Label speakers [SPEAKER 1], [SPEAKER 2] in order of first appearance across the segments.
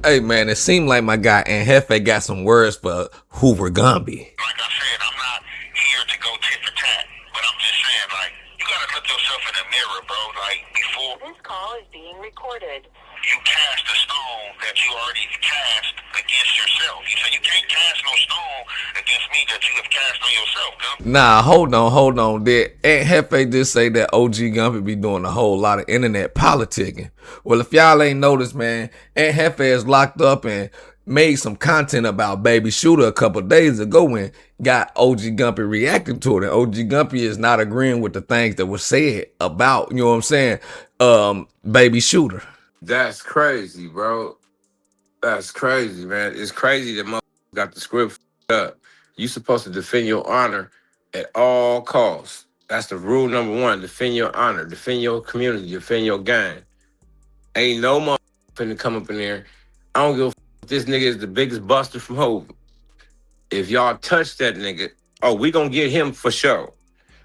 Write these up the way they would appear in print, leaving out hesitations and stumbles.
[SPEAKER 1] Hey man, it seemed like my guy Ant Jefe got some words for Hoover Gumby.
[SPEAKER 2] Like I said, I'm not here to go tit for tat, but I'm just saying, like, you gotta look yourself in the mirror, bro. Like, before
[SPEAKER 3] this call is being recorded,
[SPEAKER 2] you cast a stone that you already cast against yourself. You say you can't cast no stone against me that you have cast on yourself, Gumby.
[SPEAKER 1] Nah, hold on. Did Ant Jefe just say that OG Gumby be doing a whole lot of internet politicking? Well, if y'all ain't noticed, man, Ant Jefe is locked up and made some content about Babyshooter a couple days ago and got OG Gumby reacting to it. And OG Gumby is not agreeing with the things that were said about, you know what I'm saying, Babyshooter.
[SPEAKER 4] That's crazy, bro. That's crazy, man. It's crazy that motherfuckers got the script up. You supposed to defend your honor at all costs. That's the rule number one. Defend your honor. Defend your community. Defend your gang. Ain't no motherfucker finna come up in there. I don't give a if this nigga is the biggest buster from Hoover. If y'all touch that nigga, oh, we gonna get him for sure.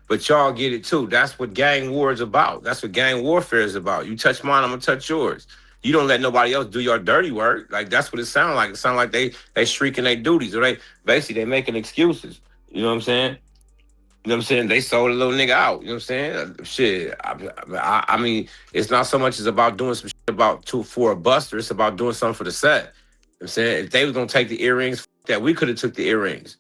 [SPEAKER 4] But y'all get it too. That's what gang war is about. That's what gang warfare is about. You touch mine, I'm gonna touch yours. You don't let nobody else do your dirty work. Like, that's what it sounds like. It sounds like they shrieking their duties, or they making excuses. You know what I'm saying? You know what I'm saying? They sold a little nigga out. You know what I'm saying? Shit. I mean, it's not so much as about doing some shit for a buster. It's about doing something for the set. You know what I'm saying? If they was gonna take the earrings, that we could have took the earrings.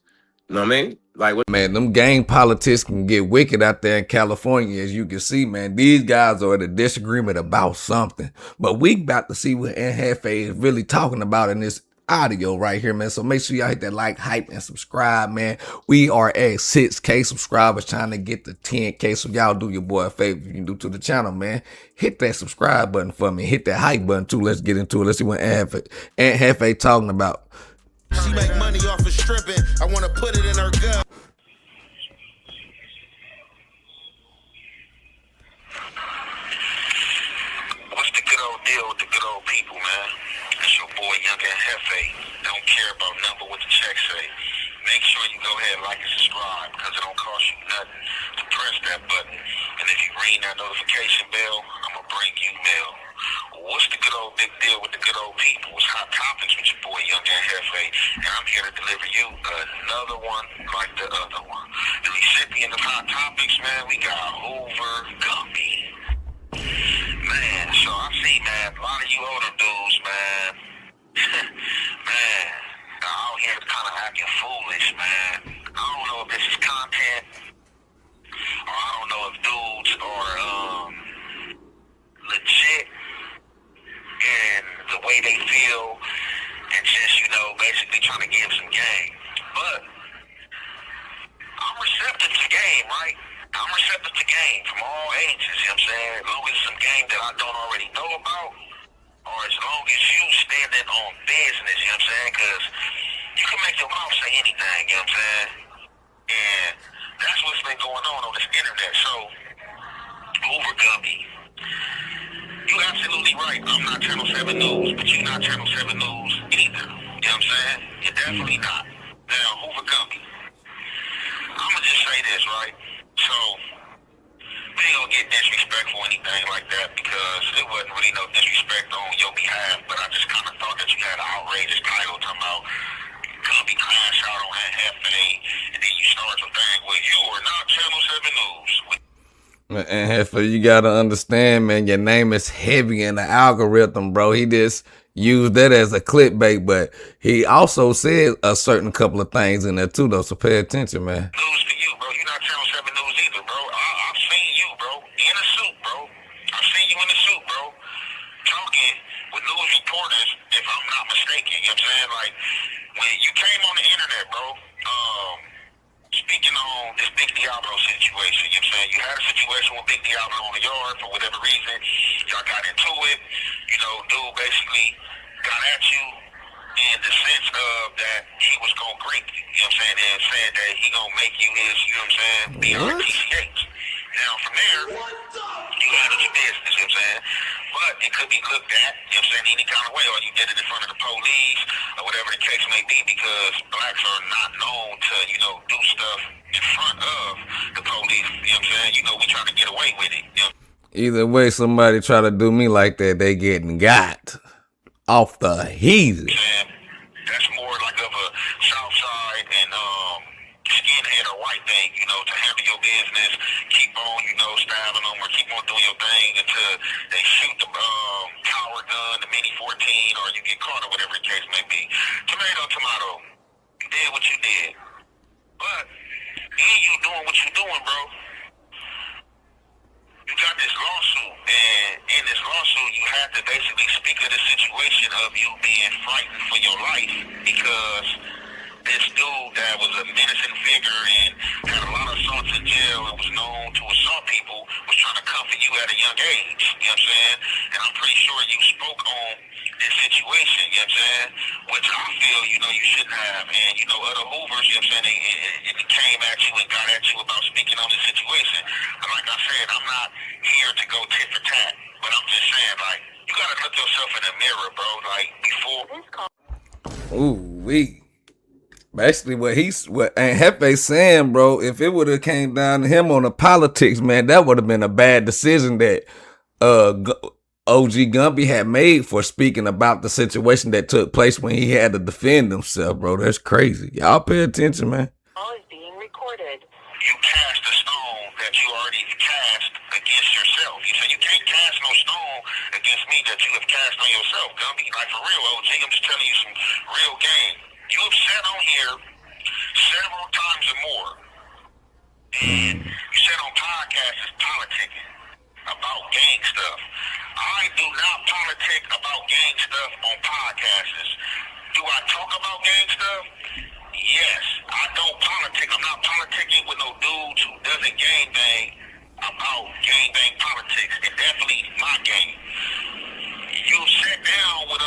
[SPEAKER 4] You know what I mean? Like, what?
[SPEAKER 1] Man, them gang politics can get wicked out there in California, as you can see, man. These guys are in a disagreement about something. But we about to see what Ant Jefe is really talking about in this audio right here, man. So make sure y'all hit that like, hype, and subscribe, man. We are at 6K subscribers trying to get to 10K. So y'all do your boy a favor if you can do to the channel, man. Hit that subscribe button for me. Hit that hype button too. Let's get into it. Let's see what Ant Jefe talking about.
[SPEAKER 5] She make money off of stripping. I want to put it in her gut.
[SPEAKER 2] What's the good old deal with the good old people, man? It's your boy, Young Ant Jefe. Don't care about number what the check say. Make sure you go ahead and like and subscribe, because it don't cost you nothing to press that button. And if you ring that notification bell, I'm going to bring you mail. What's the good old big deal with the good old people? It's Hot Topics with your boy, Young Ant Jefe, and I'm here to deliver you another one like the other one. The recipient of Hot Topics, man, we got Hoover Gumby. Man, so I see, man, a lot of you older dudes, man, man, out here kind of acting foolish, man. I don't know if this is content, or I don't know if dudes are legit in the way they feel, and just, you know, basically trying to give some game. But I'm receptive to game, right? I'm receptive to game from all ages, you know what I'm saying? As long as it's some game that I don't already know about, or as long as you standing on business, you know what I'm saying? Because you can make your mouth say anything, you know what I'm saying? And that's what's been going on this internet. So, Hoover Gumby, you absolutely right. I'm not Channel 7 News, but you're not Channel 7 News either. You know what I'm saying? You're definitely not. Now, Hoover Gumby, I'm going to just say this, right? So, we ain't going to get disrespectful or anything like that, because it wasn't really no disrespect on your behalf, but I just kind of thought that you had an outrageous title talking about Gumby crash out on Ant Jefe, and then you start your thing, well, you are not Channel 7 News.
[SPEAKER 1] And Jefe, you gotta understand, man, your name is heavy in the algorithm, bro. He just used that as a clickbait, but he also said a certain couple of things in there too, though, so pay attention, man.
[SPEAKER 2] News to you, bro. You're not Channel 7 News either, bro. I've seen you, bro, in a suit, bro. I've seen you in a suit, bro, talking with news reporters, if I'm not mistaken, you know what I'm saying? Like, when you came on the internet, bro, speaking on this Big Diablo situation, you know what I'm saying? You had a situation with Big Diablo on the yard for whatever reason. Y'all got into it. You know, dude basically got at you in the sense of that he was going to greet you, you know what I'm saying? And said that he going to make you his, you know what I'm saying, BRTCH. Now, from there, you handled your business, you know what I'm saying? But it could be looked at, you know what I'm saying, any kind of way, or you did it in front of the police, or whatever the case may be, because blacks are not known to, you know, do stuff in front of the police, you know what I'm saying? You know, we trying to get away with it, you know?
[SPEAKER 1] Either way, somebody try to do me like that, they getting got. off the heathen.
[SPEAKER 2] That's more like of a south side and skinhead or white thing, you know, to handle your business, keep on, you know, stabbing them or keep on doing your thing until they shoot the power gun, the Mini 14, or you get caught or whatever the case may be. Tomato, tomato. You did what you did. But in you doing what you doing, bro, you got this lawsuit, and in this lawsuit, you have to basically speak of the situation of you being frightened for your life because this dude that was a menacing figure and had a lot of assaults in jail and was known to assault people was trying to comfort you at a young age, you know what I'm saying? And I'm pretty sure you spoke on this situation, you know what I'm saying? Which I feel, you know, you shouldn't have. And, you know, other Hoovers, you know what I'm saying, it came at you and got at you about speaking on this situation. And like I said, I'm not here to go tit for tat, but I'm just saying, like, you got to look yourself in the mirror, bro, like, before.
[SPEAKER 1] Ooh, wee. Basically, what Ant Jefe saying, bro, if it would have came down to him on the politics, man, that would have been a bad decision that OG Gumby had made for speaking about the situation that took place when he had to defend himself, bro. That's crazy. Y'all pay attention, man.
[SPEAKER 3] Call is being recorded.
[SPEAKER 2] You cast a stone that you already cast against yourself. You said you can't cast no stone against me that you have cast on yourself, Gumby. Like, for real, OG, I'm just telling you some real game. You have said on here several times or more, and you said on podcasts it's politicking about gang stuff. I do not politic about gang stuff on podcasts. Do I talk about gang stuff? Yes, I don't politic. I'm not politicking with no dudes who doesn't gangbang about gangbang politics. It's definitely my game. You sat down with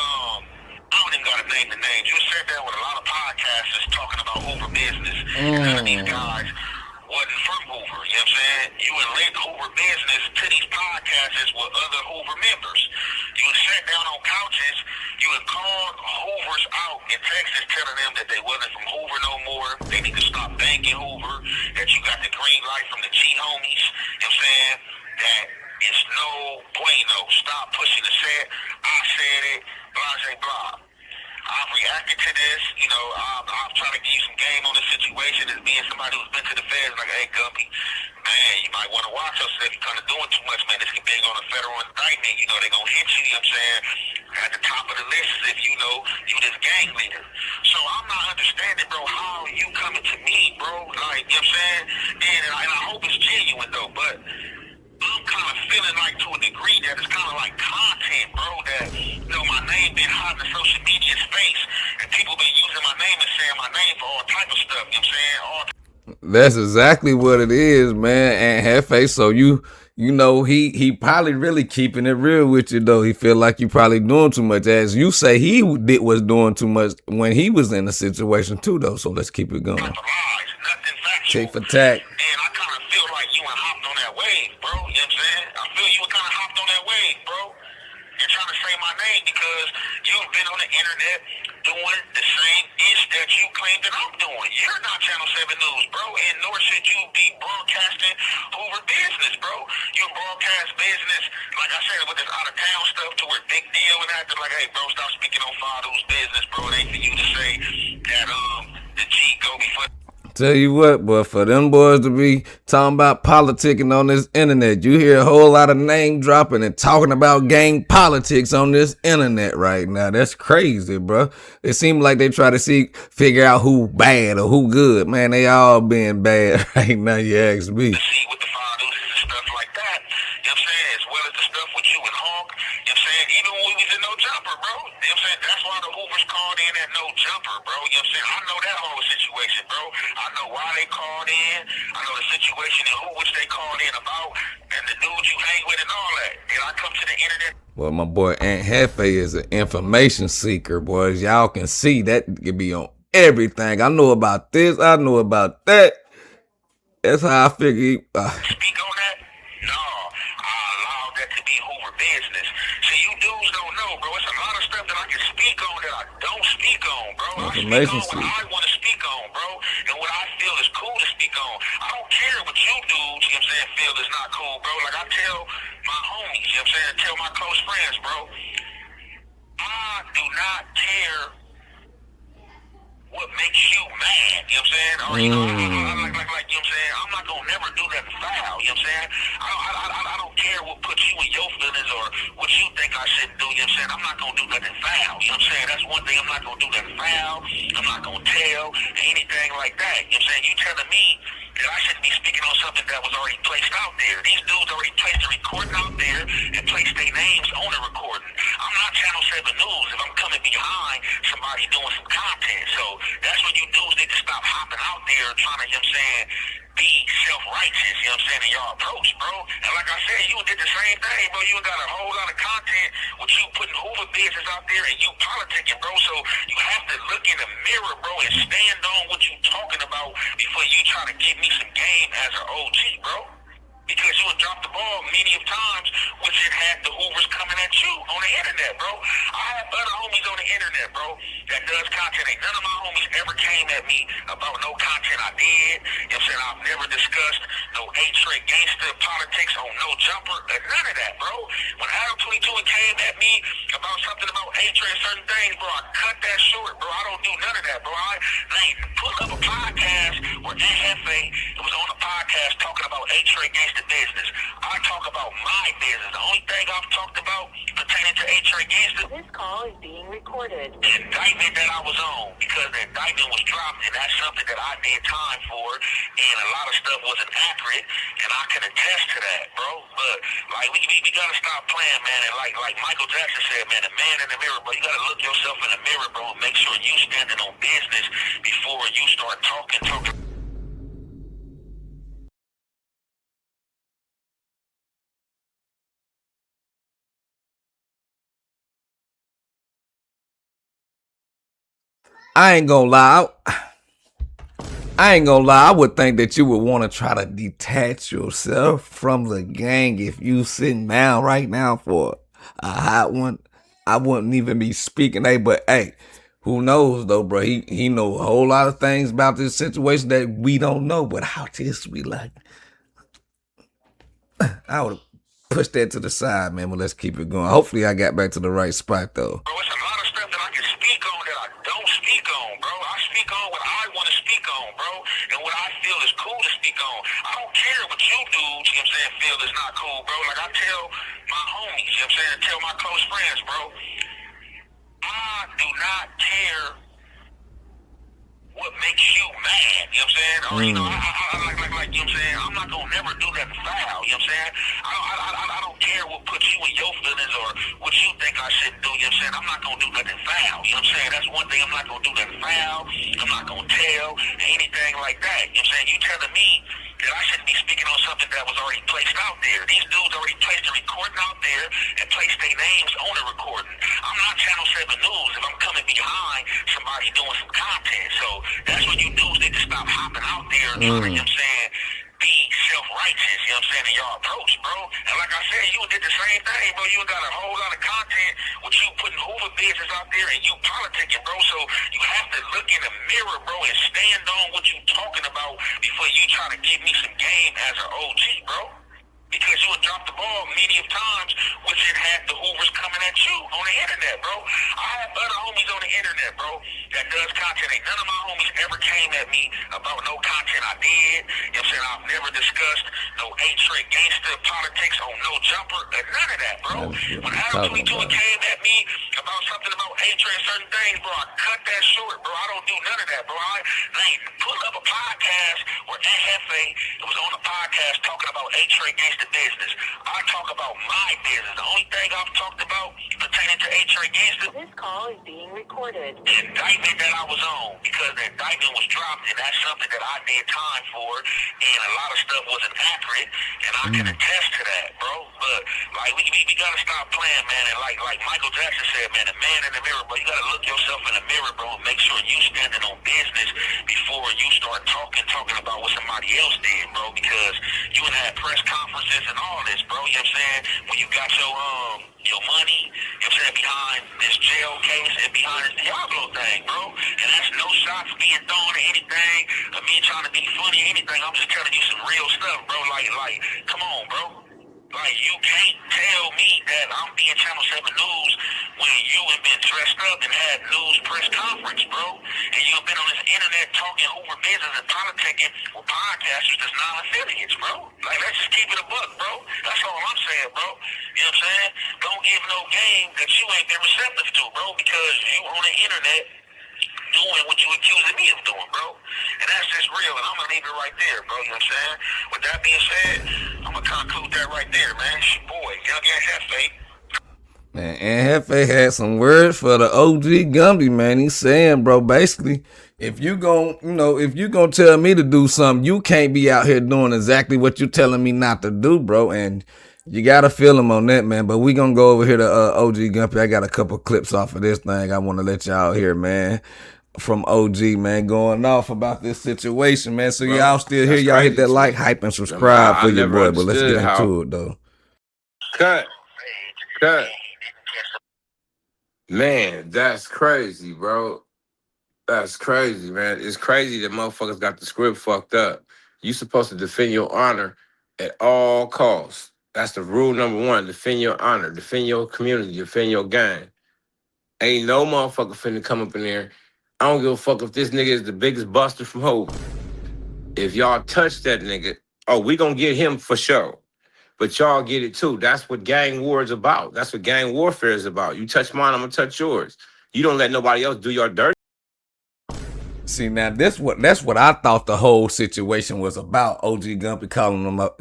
[SPEAKER 2] I don't even gotta name the names. You sat down with a lot of podcasters talking about Hoover business. None of these guys wasn't from Hoover, you know what I'm saying? You would link Hoover business to these podcasters with other Hoover members. You would sit down on couches, you would call Hoovers out in Texas telling them that they wasn't from Hoover no more. They need to stop banking Hoover, that you got the green light from the G homies, you know what I'm saying? That it's no bueno. Stop pushing the set. I said it, blah, blah, blah. I've reacted to this, you know, I've tried to give you some game on the situation as being somebody who's been to the feds, like, hey, Gumby, man, you might want to watch yourself. You're kind of doing too much, man. This can be on a federal indictment. You know, they're going to hit you, you know what I'm saying? At the top of the list is if you know you this gang leader. So I'm not understanding, bro, how you coming to me, bro. Like, you know what I'm saying? And I hope it's genuine, though, but I'm kind of feeling like to a degree that it's kind of like content, bro, that, you know, my name been hot in the social media space, and people been using my name and saying my name for all type of stuff, you know what I'm saying?
[SPEAKER 1] That's exactly what it is, man. And Jefe, so you know, he probably really keeping it real with you, though. He feel like you probably doing too much. As you say, he was doing too much when he was in the situation, too, though. So let's keep it going.
[SPEAKER 2] Nothing factual.
[SPEAKER 1] Tick for tack.
[SPEAKER 2] And I kind of feel like you and hopped on that wave, bro. You know what I'm saying? I feel you kind of hopped on that wave, bro. You're trying to say my name because you've been on the internet doing the same ish that you claim that I'm doing. You're not Channel 7 News, bro, and nor should you be broadcasting Hoover business, bro. You broadcast business, like I said, with this out-of-town stuff to where big deal and acting like, hey, bro, stop speaking on Fadu's business, bro. It ain't for you to say that the G go before.
[SPEAKER 1] Tell you what, boy, for them boys to be talking about politicking on this internet, you hear a whole lot of name dropping and talking about gang politics on this internet right now. That's crazy, bro. It seems like they try to figure out who bad or who good. Man, they all being bad right now, you ask me.
[SPEAKER 2] See with the fathers and stuff like that, you know what I'm saying, as well as the stuff with you and Hawk, you know what I'm saying, even when we was in No Jumper, bro, you know what I'm saying, that's why the Hoovers called in at No Jumper, bro, you know what I'm saying, I know that whole situation, bro, I know why they called in, I know the situation and which they called in about, and the dudes you hang with and all that, and I come to the internet.
[SPEAKER 1] Well, my boy Ant Jefe is an information seeker, boys. Y'all can see that could be on everything. I know about this, I know about that. That's how I figure.
[SPEAKER 2] Speak on that? No, I allow that to be Hoover business. See, you dudes don't know, bro. It's a lot of stuff that I can speak on that I don't speak on, bro. I speak on what I want to speak on, bro, and what I feel is cool to speak on. I don't care what you dudes, you know what I'm saying, feel is not cool, bro. Like I tell my homies, you know what I'm saying, tell my close friends, bro. I do not care what makes you mad, you know what I'm saying? Or, you know, you know what I'm saying? I'm not gonna never do nothing foul, you know what I'm saying? I don't care what puts you in your feelings or what you think I shouldn't do, you know what I'm saying? I'm not gonna do nothing foul, you know what I'm saying? That's one thing, I'm not gonna do nothing foul, I'm not gonna tell, anything like that, you know what I'm saying? You telling me that I shouldn't be speaking on something that was already placed out there. These dudes already placed the recording out there and placed their names on the recording. I'm not Channel 7 News if I'm coming behind somebody doing some content. So that's what you dudes need to stop hopping out there trying to, you know what I'm saying, be self-righteous, you know what I'm saying, in your approach, bro. And like I said, you did the same thing, bro. You got a whole lot of content with you putting Hoover business out there and you politicking, bro. So you have to look in the mirror, bro, and stand on what you talking about before you try to give me some game as an OG, bro. Because you would drop the ball many of times, which it had the Hoovers coming at you on the internet, bro. I have other homies on the internet, bro, that does content. Ain't none of my homies ever came at me about no content I did. You know what I'm saying? I've never discussed no A-Trey gangster politics on No Jumper, or none of that, bro. When Adam 22 came at me about something about A-Trey and certain things, bro, I cut that short, bro. I don't do none of that, bro. I ain't put up a podcast where Ant Jefe was on a podcast talking about A-Trey gangster business. I talk about my business. The only thing I've talked about pertaining to A-Trey gangster,
[SPEAKER 3] This call is being recorded.
[SPEAKER 2] the indictment that I was on, because the indictment was dropped, and that's something that I did time for, and a lot of stuff wasn't accurate, and I can attest to that, bro. But like we gotta stop playing, man. And like Michael Jackson said, man, the man in the mirror, bro. You gotta look yourself in the mirror, bro, and make sure you standing on business before you start talking.
[SPEAKER 1] I ain't gonna lie. I would think that you would want to try to detach yourself from the gang if you sitting down right now for a hot one. I wouldn't even be speaking. Hey, but hey, who knows though, bro? He know a whole lot of things about this situation that we don't know. But how this we like? I would push that to the side, man. But let's keep it going. Hopefully, I got back to the right spot though.
[SPEAKER 2] Bro, it's a lot of stuff that I can speak on that I don't speak on, bro. I speak on what I want to speak on, bro, and what I feel is cool to speak on. I don't care what you do, you know what I'm saying, feel is not cool, bro. Like I tell my homies, you know what I'm saying, tell my close friends, bro, I do not care what makes you mad, you know what I'm saying? Or, you know, I you know what I'm saying? I'm not gonna never do nothing foul, you know what I'm saying? I don't care what puts you in your feelings or what you think I shouldn't do, you know what I'm saying? I'm not gonna do nothing foul, you know what I'm saying? That's one thing, I'm not gonna do nothing foul, I'm not gonna tell, anything like that, you know what I'm saying? You telling me that I shouldn't be speaking on something that was already placed out there. These dudes already placed the recording out there and placed their names on the recording. I'm not Channel 7 News if I'm coming behind somebody doing some content. So that's what you dudes need to stop hopping out there and trying to, you know what I'm saying, be self-righteous, you know what I'm saying, in your approach, bro. And like I said, you did the same thing, bro. You got a whole lot of content with you putting Hoover business out there and you politicking, bro. So you have to look in the mirror, bro, and stand on what you talking about before you try to give me some game as an OG, bro. Because you would drop the ball many of times, which it had the Hoovers coming at you on the internet, bro. I have other homies on the internet, bro, that does content. Ain't none of my homies ever came at me about no content I did. You know what I'm saying? I've never discussed no A-Trey gangster politics on No Jumper, or none of that, bro. When Adam 22 came at me about something about A-Trey and certain things, bro, I cut that short, bro. I don't do none of that, bro. I ain't put up a podcast where Ant Jefe was on a podcast talking about A-Trey gangster business. I talk about my business. The only thing I've talked about pertaining to A-Trey gangster,
[SPEAKER 3] This call is being recorded.
[SPEAKER 2] the indictment that I was on, because the indictment was dropped, and that's something that I did time for, and a lot of stuff wasn't accurate, and I can attest to that, bro. But like we gotta stop playing, man. And like Michael Jackson said, man, the man in the mirror, bro. You gotta look yourself in the mirror, bro, and make sure you standing on business before you start talking about what somebody else did, bro. Because you had press conferences and all this, bro. You know what I'm saying? When you got your money, you know what I'm saying, behind this jail case and behind this Diablo thing, bro. And that's no shots being thrown or anything, or me trying to be funny or anything. I'm just telling you some real stuff, bro. Like, come on, bro. Like, you can't tell me that I'm being Channel 7 News when you have been dressed up and had news press conference, bro, and you've been on this internet talking Hoover business and politicking with podcasters that's non-affiliates, bro. Like, let's just keep it a buck, bro. That's all I'm saying, bro. You know what I'm saying? Don't give no game that you ain't been receptive to, bro, because you on the internet doing what you accusing me of doing, bro. And that's just real, and I'm gonna leave it right there, bro. You know what I'm saying? With that being said, I'm gonna conclude that right there, man. It's your boy, Young Ant Jefe.
[SPEAKER 1] Man, Ant Jefe had some words for the OG Gumby, man. He's saying, bro, basically, if you gonna tell me to do something, you can't be out here doing exactly what you're telling me not to do, bro. And you gotta feel him on that, man. But we gonna go over here to OG Gumby. I got a couple clips off of this thing I want to let y'all hear, man. From OG, man, going off about this situation, man. So
[SPEAKER 4] Bro,
[SPEAKER 1] y'all still here, y'all hit that like, hype, and subscribe for your boy. But let's get into it, though.
[SPEAKER 4] Cut. Man, that's crazy, bro. That's crazy, man. It's crazy that motherfuckers got the script fucked up. You supposed to defend your honor at all costs. That's the rule number one. Defend your honor. Defend your community. Defend your gang. Ain't no motherfucker finna come up in there. I don't give a fuck if this nigga is the biggest buster from Hope. If y'all touch that nigga, oh, we gonna get him for sure. But y'all get it too. That's what gang war is about. That's what gang warfare is about. You touch mine, I'm gonna touch yours. You don't let nobody else do your dirt.
[SPEAKER 1] See, now that's what I thought the whole situation was about. OG Gumby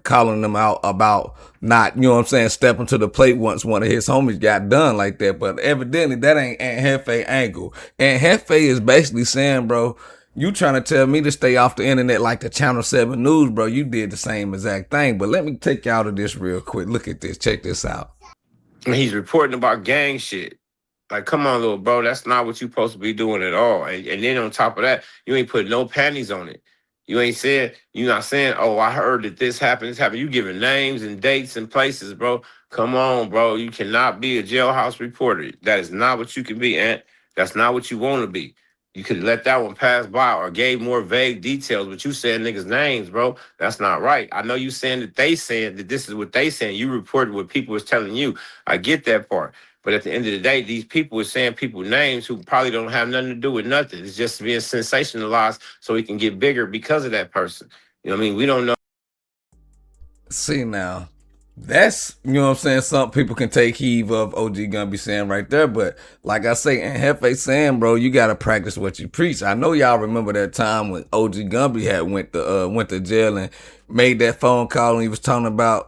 [SPEAKER 1] calling them out about not, you know what I'm saying, stepping to the plate once one of his homies got done like that. But evidently that ain't Ant Jefe angle. Ant Jefe is basically saying, bro, you trying to tell me to stay off the internet like the Channel 7 News, bro. You did the same exact thing. But let me take y'all to this real quick. Look at this. Check this out.
[SPEAKER 4] And he's reporting about gang shit. Like, come on, little bro. That's not what you supposed to be doing at all. And then on top of that, you ain't put no panties on it. You're not saying, oh, I heard that this happened. You giving names and dates and places, bro. Come on, bro. You cannot be a jailhouse reporter. That is not what you can be, Ant. That's not what you want to be. You could let that one pass by or gave more vague details, but you saying niggas' names, bro. That's not right. I know you saying that they saying that this is what they saying. You reported what people was telling you. I get that part. But at the end of the day, these people are saying people's names who probably don't have nothing to do with nothing. It's just being sensationalized so he can get bigger because of that person. You know what I mean? We don't know.
[SPEAKER 1] See, now, that's, you know what I'm saying, some people can take heed of OG Gumby saying right there. But like I say, Ant Jefe saying, bro, you got to practice what you preach. I know y'all remember that time when OG Gumby had went to jail and made that phone call and he was talking about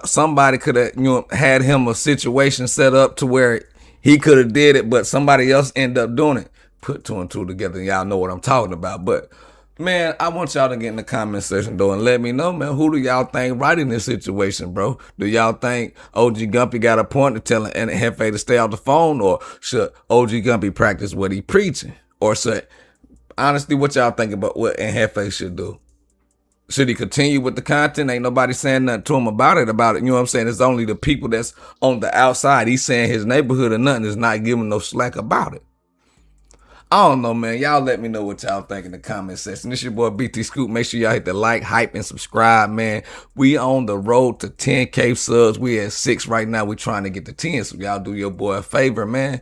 [SPEAKER 1] somebody could have, had him a situation set up to where he could have did it, but somebody else ended up doing it. Put two and two together, and y'all know what I'm talking about. But man, I want y'all to get in the comment section though and let me know, man, who do y'all think right in this situation, bro? Do y'all think OG Gumby got a point to telling Ant Jefe to stay off the phone, or should OG Gumby practice what he preaching? Or should, honestly, what y'all think about what Ant Jefe should do? Should he continue with the content? Ain't nobody saying nothing to him about it. You know what I'm saying? It's only the people that's on the outside. He's saying his neighborhood or nothing is not giving no slack about it. I don't know, man. Y'all let me know what y'all think in the comment section. This your boy BT Scoop. Make sure y'all hit the like, hype, and subscribe, man. We on the road to 10K subs. We at 6 right now. We trying to get to 10. So y'all do your boy a favor, man.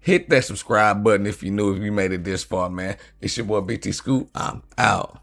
[SPEAKER 1] Hit that subscribe button if you made it this far, man. It's your boy BT Scoop. I'm out.